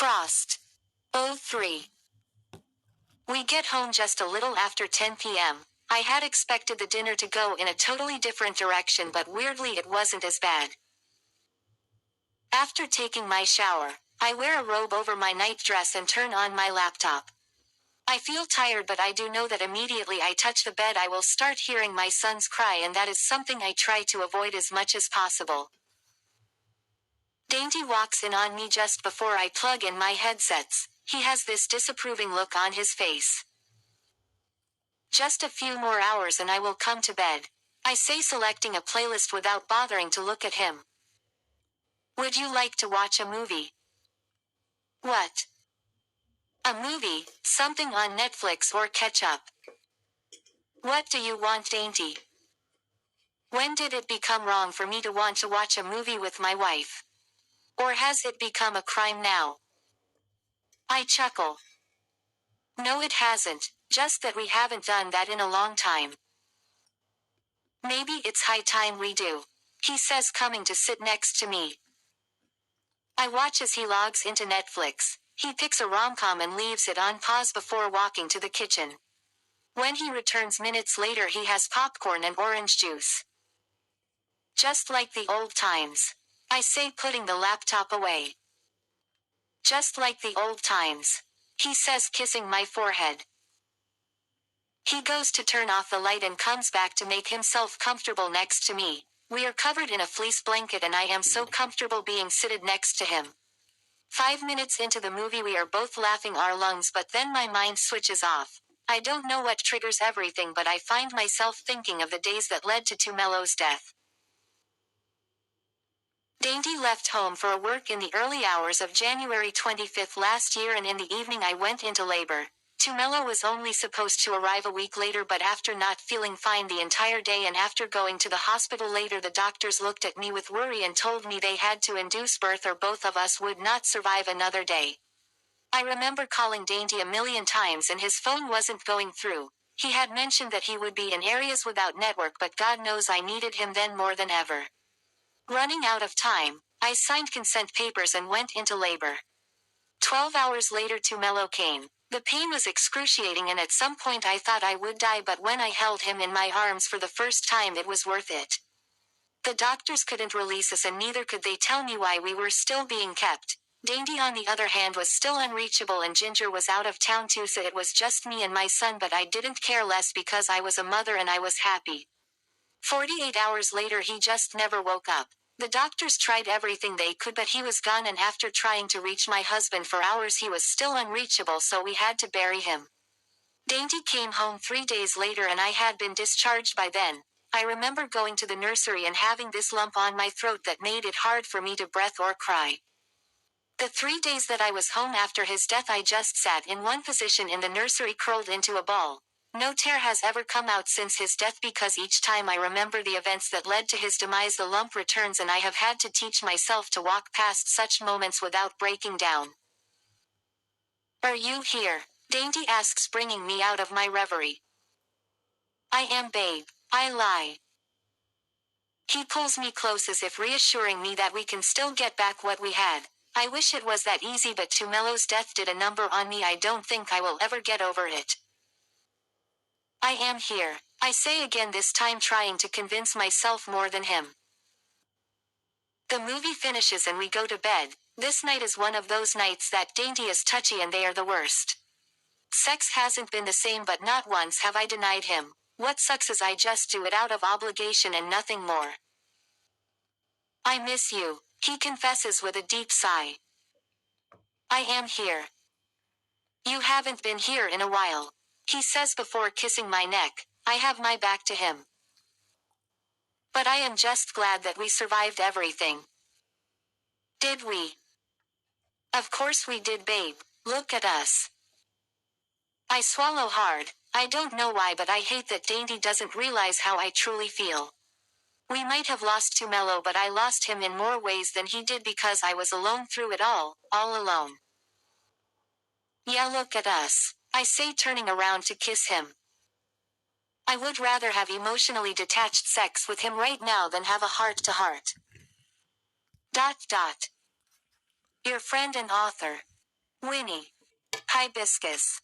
Frost. 03. We get home just a little after 10 p.m. I had expected the dinner to go in a totally different direction, but weirdly it wasn't as bad. After taking my shower, I wear a robe over my night dress and turn on my laptop. I feel tired, but I do know that immediately I touch the bed I will start hearing my son's cry, and that is something I try to avoid as much as possible. Dainty walks in on me just before I plug in my headsets. He has this disapproving look on his face. Just a few more hours and I will come to bed, I say, selecting a playlist without bothering to look at him. Would you like to watch a movie? What? A movie, something on Netflix or catch up. What do you want, Dainty? When did it become wrong for me to want to watch a movie with my wife? Or has it become a crime now? I chuckle. No, it hasn't, just that we haven't done that in a long time. Maybe it's high time we do, he says, coming to sit next to me. I watch as he logs into Netflix. He picks a rom-com and leaves it on pause before walking to the kitchen. When he returns minutes later, he has popcorn and orange juice. Just like the old times, I say, putting the laptop away. Just like the old times, he says, kissing my forehead. He goes to turn off the light and comes back to make himself comfortable next to me. We are covered in a fleece blanket and I am so comfortable being seated next to him. 5 minutes into the movie we are both laughing our lungs, but then my mind switches off. I don't know what triggers everything, but I find myself thinking of the days that led to Tumelo's death. Dainty left home for work in the early hours of January 25th last year, and in the evening I went into labor. Tumelo was only supposed to arrive a week later, but after not feeling fine the entire day and after going to the hospital later, the doctors looked at me with worry and told me they had to induce birth or both of us would not survive another day. I remember calling Dainty a million times and his phone wasn't going through. He had mentioned that he would be in areas without network, but God knows I needed him then more than ever. Running out of time, I signed consent papers and went into labor. 12 hours later Tumelo came. The pain was excruciating and at some point I thought I would die, but when I held him in my arms for the first time it was worth it. The doctors couldn't release us and neither could they tell me why we were still being kept. Dainty on the other hand was still unreachable and Ginger was out of town too, so it was just me and my son, but I didn't care less because I was a mother and I was happy. 48 hours later he just never woke up. The doctors tried everything they could, but he was gone, and after trying to reach my husband for hours he was still unreachable, so we had to bury him. Dainty came home 3 days later and I had been discharged by then. I remember going to the nursery and having this lump on my throat that made it hard for me to breathe or cry. The 3 days that I was home after his death I just sat in one position in the nursery, curled into a ball. No tear has ever come out since his death because each time I remember the events that led to his demise the lump returns, and I have had to teach myself to walk past such moments without breaking down. Are you here? Dainty asks, bringing me out of my reverie. I am, babe. I lie. He pulls me close as if reassuring me that we can still get back what we had. I wish it was that easy, but Tumelo's death did a number on me. I don't think I will ever get over it. I am here, I say again, this time trying to convince myself more than him. The movie finishes and we go to bed. This night is one of those nights that Dainty is touchy and they are the worst. Sex hasn't been the same, but not once have I denied him. What sucks is I just do it out of obligation and nothing more. I miss you, he confesses with a deep sigh. I am here. You haven't been here in a while, he says before kissing my neck. I have my back to him. But I am just glad that we survived everything. Did we? Of course we did, babe. Look at us. I swallow hard. I don't know why, but I hate that Dainty doesn't realize how I truly feel. We might have lost Tumelo, but I lost him in more ways than he did because I was alone through it all alone. Yeah, look at us, I say, turning around to kiss him. I would rather have emotionally detached sex with him right now than have a heart-to-heart. Your friend and author. Winnie. Hibiscus.